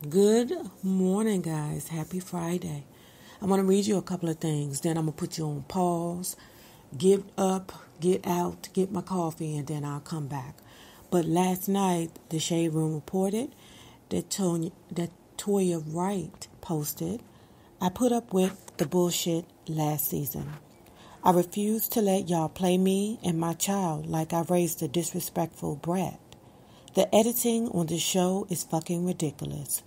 Good morning, guys. Happy Friday. I want to read you a couple of things. Then I'm going to put you on pause, get up, get out, get my coffee, and then I'll come back. But last night, the Shade Room reported that Toya Wright posted, I put up with the bullshit last season. I refuse to let y'all play me and my child like I raised a disrespectful brat. The editing on the show is fucking ridiculous.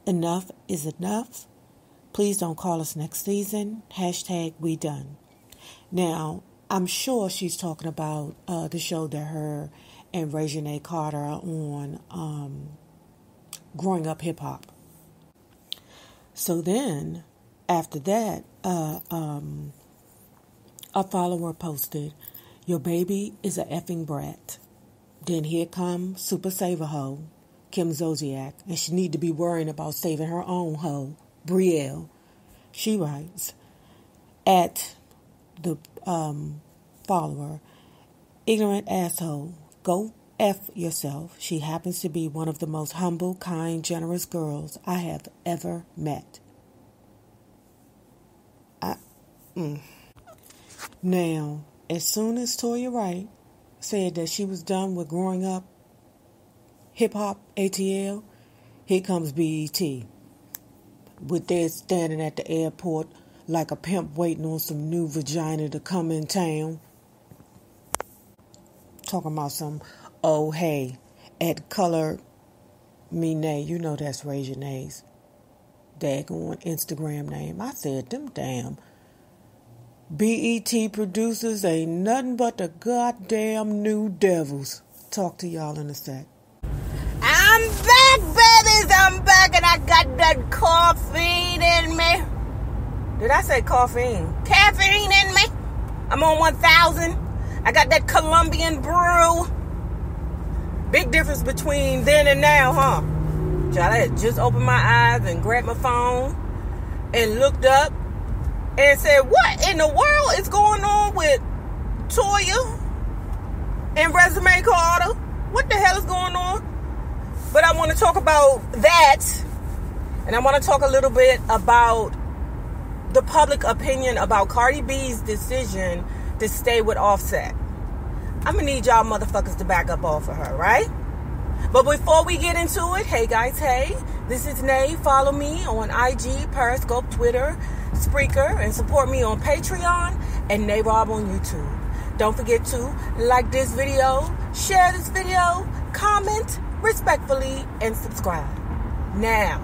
Enough is enough. Please don't call us next season. #we done. Now, I'm sure she's talking about the show that her and Regina Carter are on, Growing Up Hip Hop. So then, after that, a follower posted, your baby is a effing brat. Then here comes Super Saver Hoe, Kim Zolziac, and she need to be worrying about saving her own hoe, Brielle. She writes, at the follower, ignorant asshole, go F yourself. She happens to be one of the most humble, kind, generous girls I have ever met. Now, as soon as Toya Wright said that she was done with Growing Up Hip Hop ATL, here comes BET. With their standing at the airport like a pimp waiting on some new vagina to come in town. Talking about some, oh hey, at Color Me Nay, you know that's Regina's daggone Instagram name. I said them damn BET producers ain't nothing but the goddamn new devils. Talk to y'all in a sec. I'm back, babies. I'm back, and I got that caffeine in me. Did I say caffeine? Caffeine in me. I'm on 1,000. I got that Colombian brew. Big difference between then and now, huh? Child, I had just opened my eyes and grabbed my phone and looked up and said, what in the world is going on with Toya and Resume Carter? What the hell is going on? But I want to talk about that, and I want to talk a little bit about the public opinion about Cardi B's decision to stay with Offset. I'm going to need y'all motherfuckers to back up off of her, right? But before we get into it, hey guys, hey, this is Nay. Follow me on IG, Periscope, Twitter, Spreaker, and support me on Patreon and Nay Rob on YouTube. Don't forget to like this video, share this video, comment respectfully, and subscribe. Now,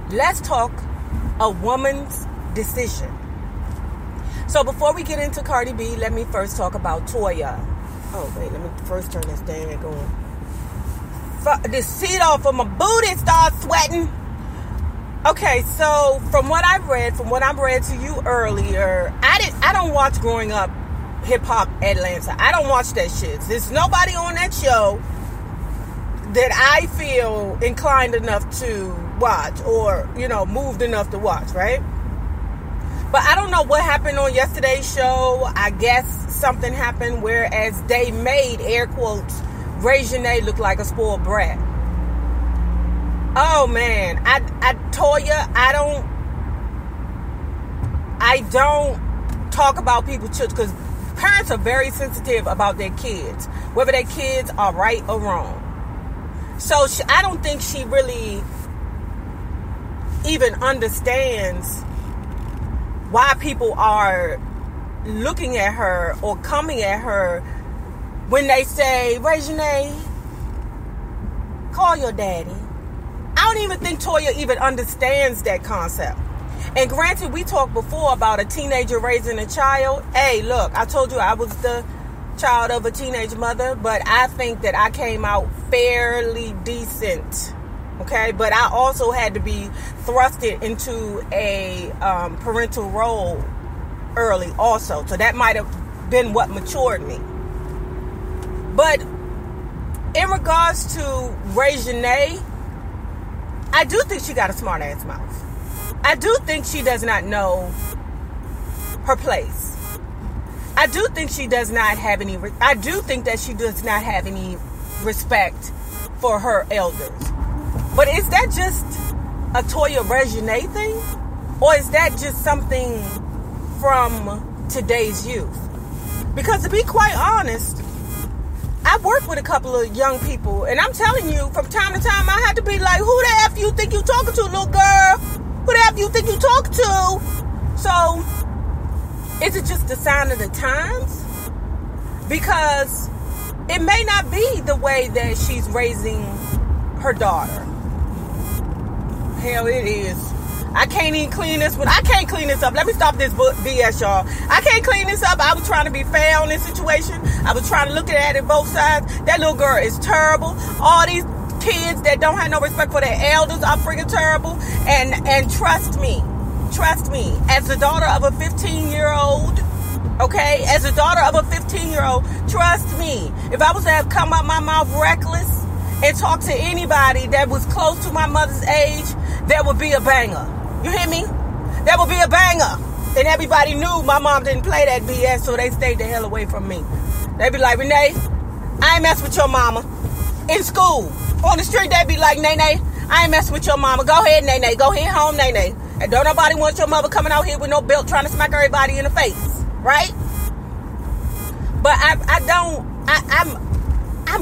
let's talk a woman's decision. So before we get into Cardi B, let me first talk about Toya. Oh, wait, let me first turn this thing on. This seat off of my booty starts sweating. Okay, so from what I read to you earlier, I don't watch Growing Up Hip Hop Atlanta. I don't watch that shit. There's nobody on that show that I feel inclined enough to watch or, moved enough to watch, right? But I don't know what happened on yesterday's show. I guess something happened whereas they made, air quotes, Regina look like a spoiled brat. Oh man, Toya, I don't talk about people's children because parents are very sensitive about their kids, whether their kids are right or wrong. So I don't think she really even understands why people are looking at her or coming at her when they say, Regina, call your daddy. I don't even think Toya even understands that concept. And granted, we talked before about a teenager raising a child. Hey, look, I told you I was the child of a teenage mother, but I think that I came out fairly decent. Okay, but I also had to be thrusted into a parental role early also. So that might have been what matured me. But in regards to Regina, I do think she got a smart ass mouth. I do think she does not know her place. I do think she does not have any. I do think that she does not have any respect for her elders. But is that just a Toya Regina thing? Or is that just something from today's youth? Because to be quite honest, I work with a couple of young people, and I'm telling you, from time to time, I had to be like, who the F you think you talking to, little girl? Who the F you think you talking to? So, is it just a sign of the times? Because it may not be the way that she's raising her daughter. Hell, it is. I can't even clean this one. I can't clean this up. Let me stop this BS, y'all. I can't clean this up. I was trying to be fair on this situation. I was trying to look at it both sides. That little girl is terrible. All these kids that don't have no respect for their elders are freaking terrible. And trust me, as the daughter of a 15-year-old, okay, as a daughter of a 15-year-old, trust me, if I was to have come out my mouth reckless and talk to anybody that was close to my mother's age, there would be a banger. You hear me? That would be a banger. And everybody knew my mom didn't play that BS, so they stayed the hell away from me. They'd be like, Renee, I ain't mess with your mama. In school, on the street, they'd be like, Nene, I ain't mess with your mama. Go ahead, Nene. Go ahead home, Nene. And don't nobody want your mother coming out here with no belt trying to smack everybody in the face. Right? But I'm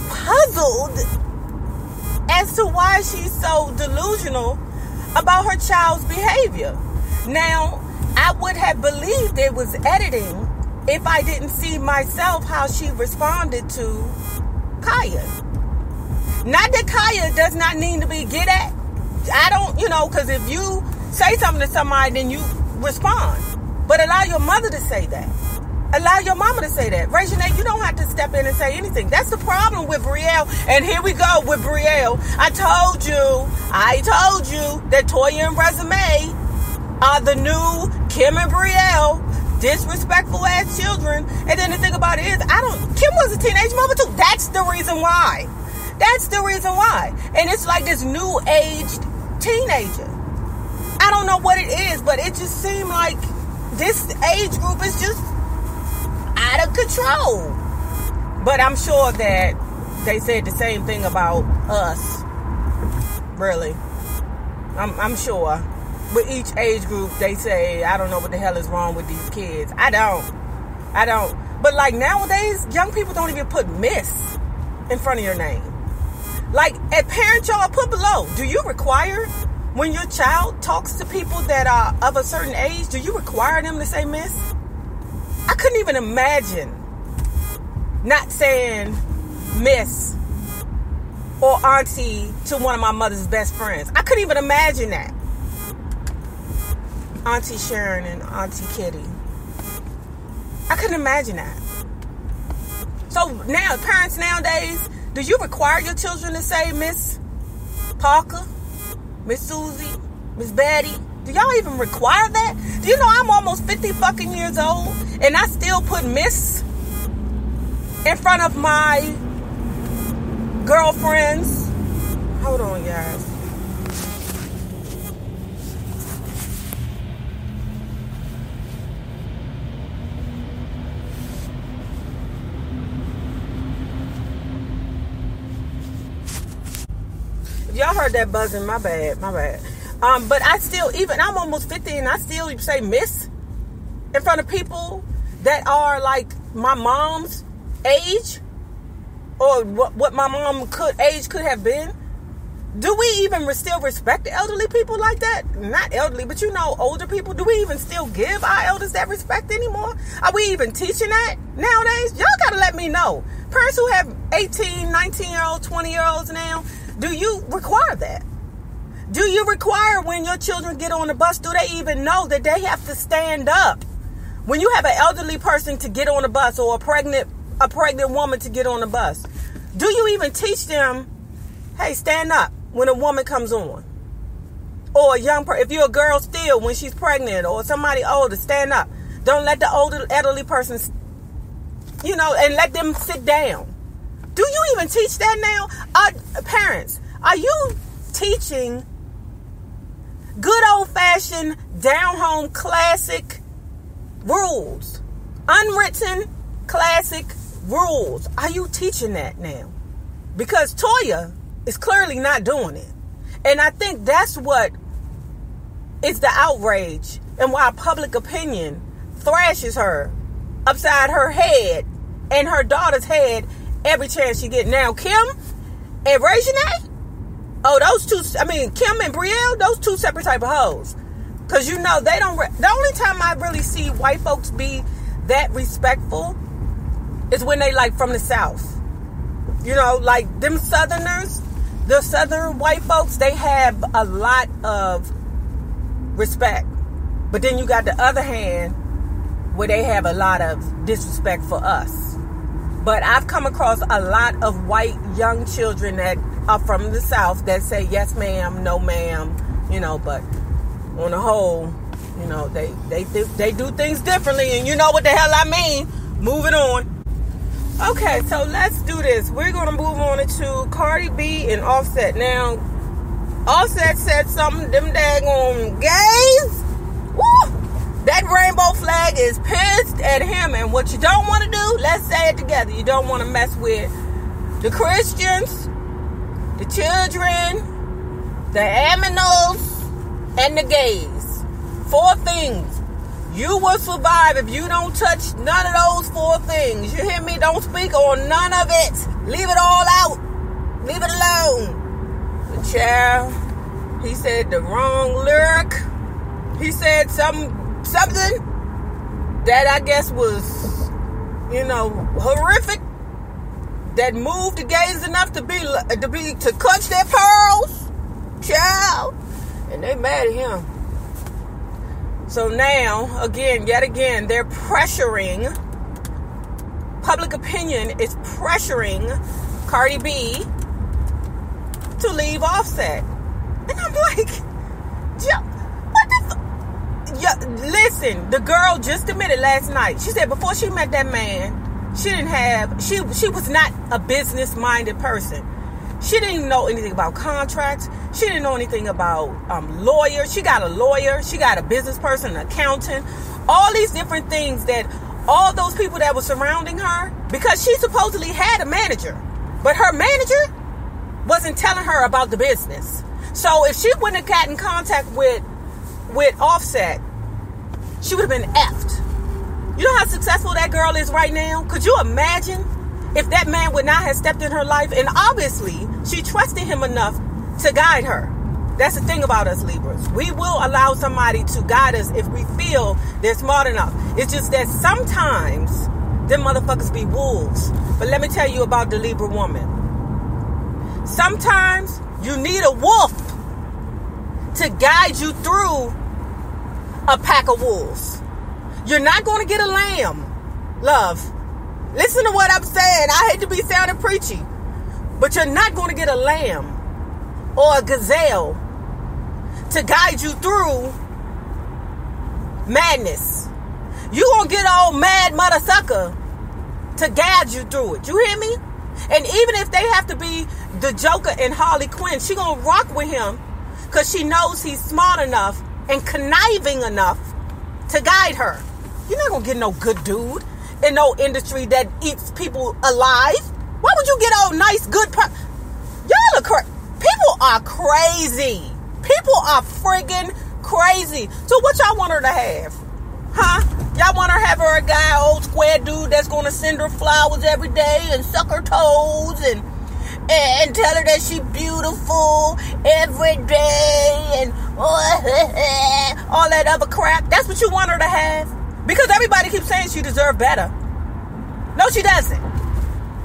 puzzled as to why she's so delusional about her child's behavior. Now, I would have believed it was editing if I didn't see myself how she responded to Kaya. Not that Kaya does not need to be get at. I don't, because if you say something to somebody, then you respond. But allow your mother to say that. Allow your mama to say that. Regina, you don't have to step in and say anything. That's the problem with Brielle. And here we go with Brielle. I told you that Toya and Resume are the new Kim and Brielle, disrespectful ass children. And then the thing about it is, Kim was a teenage mother too. That's the reason why. And it's like this new aged teenager. I don't know what it is, but it just seemed like this age group is just out of control. But I'm sure that they said the same thing about us. Really. I'm sure. With each age group, they say, I don't know what the hell is wrong with these kids. I don't. But like nowadays, young people don't even put Miss in front of your name. Like at parent, y'all, put below. Do you require, when your child talks to people that are of a certain age, do you require them to say Miss? I couldn't even imagine not saying Miss or Auntie to one of my mother's best friends. I couldn't even imagine that. Auntie Sharon and Auntie Kitty. I couldn't imagine that. So now, parents nowadays, do you require your children to say Miss Parker, Miss Susie, Miss Betty? Do y'all even require that? Do you know I'm almost 50 fucking years old and I still put Miss in front of my girlfriends? Hold on, guys. If y'all heard that buzzing, my bad. But I'm almost 50 and I still say Miss in front of people that are like my mom's age or what my mom could have been. Do we even still respect elderly people like that? Not elderly, but older people. Do we even still give our elders that respect anymore? Are we even teaching that nowadays? Y'all gotta let me know. Parents who have 18, 19-year-olds, 20-year-olds now, do you require that? Do you require when your children get on the bus, do they even know that they have to stand up? When you have an elderly person to get on the bus or a pregnant woman to get on the bus, do you even teach them, hey, stand up when a woman comes on? Or a young person, if you're a girl still, when she's pregnant or somebody older, stand up. Don't let the elderly person, and let them sit down. Do you even teach that now? Parents, are you teaching good old-fashioned, down-home, classic rules? Unwritten, classic rules. Are you teaching that now? Because Toya is clearly not doing it. And I think that's what it's the outrage and why public opinion thrashes her upside her head and her daughter's head every chance she get. Now, Kim and Regina, those two, Kim and Brielle, those two separate type of hoes. Because, they don't, the only time I really see white folks be that respectful is when they, like, from the South. Like, them Southerners, the Southern white folks, they have a lot of respect. But then you got the other hand where they have a lot of disrespect for us. But I've come across a lot of white young children that are from the South that say, yes, ma'am, no, ma'am, but on the whole, they do things differently, and you know what the hell I mean. Moving on. Okay, so let's do this. We're going to move on to Cardi B and Offset. Now, Offset said something, them daggone gays. Woo! That rainbow flag is pissed at him, and what you don't want to do, let's say it together. You don't want to mess with the Christians, the children, the aminos, and the gays. 4 things. You will survive if you don't touch none of those 4 things. You hear me? Don't speak on none of it. Leave it all out. Leave it alone. The child, he said the wrong lyric. He said something that I guess was, horrific. That moved the gays enough to clutch their pearls. Child. And they mad at him. So now, yet again, they're pressuring, public opinion is pressuring Cardi B to leave Offset. And I'm like, what the listen, the girl just admitted last night. She said before she met that man, she was not a business-minded person. She didn't even know anything about contracts. She didn't know anything about lawyers. She got a lawyer. She got a business person, an accountant. All these different things that all those people that were surrounding her, because she supposedly had a manager, but her manager wasn't telling her about the business. So if she wouldn't have gotten in contact with Offset, she would have been effed. You know how successful that girl is right now? Could you imagine if that man would not have stepped in her life? And obviously, she trusted him enough to guide her. That's the thing about us Libras. We will allow somebody to guide us if we feel they're smart enough. It's just that sometimes them motherfuckers be wolves. But let me tell you about the Libra woman. Sometimes you need a wolf to guide you through a pack of wolves. You're not going to get a lamb, love. Listen to what I'm saying. I hate to be sounding preachy, but you're not going to get a lamb or a gazelle to guide you through madness. You going to get old mad mother sucker to guide you through it. You hear me? And even if they have to be the Joker and Harley Quinn, she going to rock with him because she knows he's smart enough and conniving enough to guide her. You're not going to get no good dude in no industry that eats people alive. Why would you get all nice, good... Y'all are people are crazy. People are friggin' crazy. So what y'all want her to have? Huh? Y'all want her to have her a guy, old square dude that's going to send her flowers every day and suck her toes and tell her that she's beautiful every day and all that other crap? That's what you want her to have? Because everybody keeps saying she deserves better. No, she doesn't.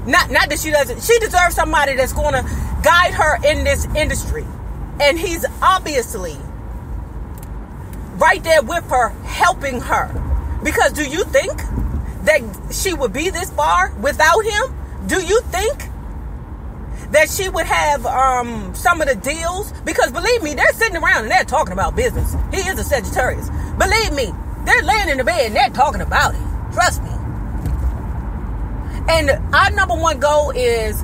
Not that she doesn't. She deserves somebody that's going to guide her in this industry. And he's obviously right there with her, helping her. Because do you think that she would be this far without him? Do you think that she would have some of the deals? Because believe me, they're sitting around and they're talking about business. He is a Sagittarius. Believe me, they're laying in the bed and they're talking about it. Trust me. And our number one goal is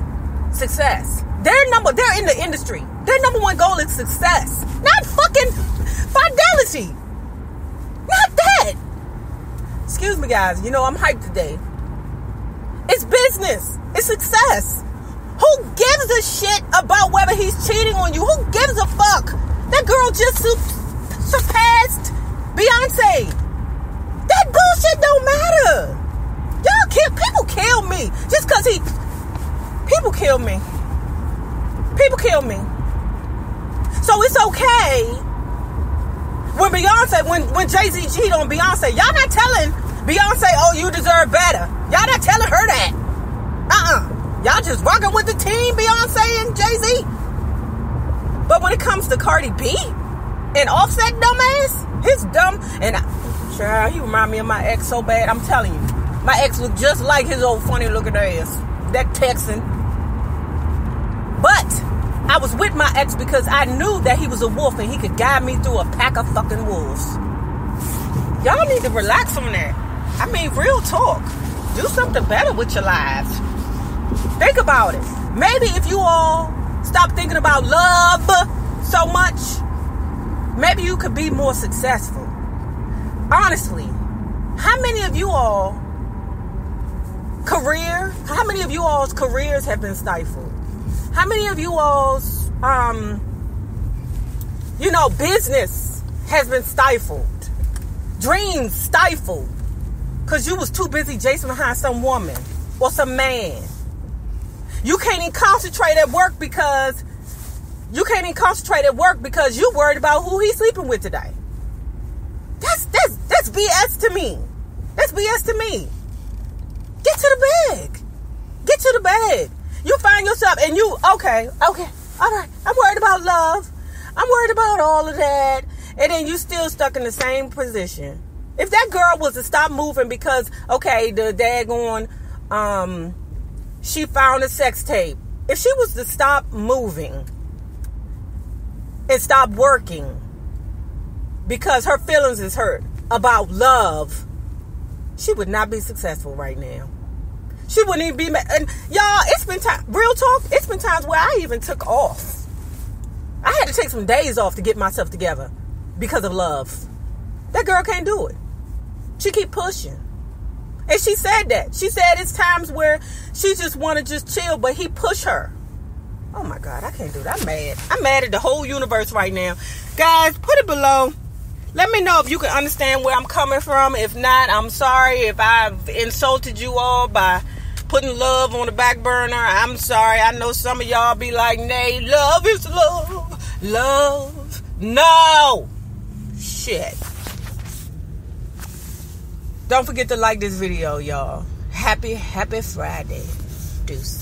success. They're in the industry. Their number one goal is success. Not fucking fidelity. Not that. Excuse me, guys. You know, I'm hyped today. It's business. It's success. Who gives a shit about whether he's cheating on you? Who gives a fuck? That girl just surpassed me. Just because people kill me. People kill me. So it's okay when Jay-Z cheated on Beyonce. Y'all not telling Beyonce, oh, you deserve better. Y'all not telling her that. Y'all just rocking with the team, Beyonce and Jay-Z. But when it comes to Cardi B and Offset dumbass, his dumb, and child, he remind me of my ex so bad. I'm telling you, my ex looked just like his old funny looking ass, that Texan. But I was with my ex because I knew that he was a wolf and he could guide me through a pack of fucking wolves. Y'all need to relax on that. I mean, real talk. Do something better with your lives. Think about it. Maybe if you all stop thinking about love so much, maybe you could be more successful. Honestly, how many of you all's careers have been stifled? How many of you all's, business has been stifled? Dreams stifled. Because you was too busy chasing behind some woman or some man. You can't even concentrate at work because you worried about who he's sleeping with today. That's BS to me. That's BS to me. Get to the bed. Get to the bed. You find yourself and you, okay, all right. I'm worried about love. I'm worried about all of that. And then you still stuck in the same position. If that girl was to stop moving because, okay, the daggone, she found a sex tape. If she was to stop moving and stop working because her feelings is hurt about love, she would not be successful right now. She wouldn't even be, and y'all, it's been time, real talk, it's been times where I even took off. I had to take some days off to get myself together because of love. That girl can't do it. She keep pushing. And she said that. She said it's times where she just want to just chill, but he push her. Oh my God, I can't do that. I'm mad. I'm mad at the whole universe right now. Guys, put it below. Let me know if you can understand where I'm coming from. If not, I'm sorry if I've insulted you all by putting love on the back burner. I'm sorry. I know some of y'all be like, nay, love is love. Love. No. Shit. Don't forget to like this video, y'all. Happy Friday. Deuce.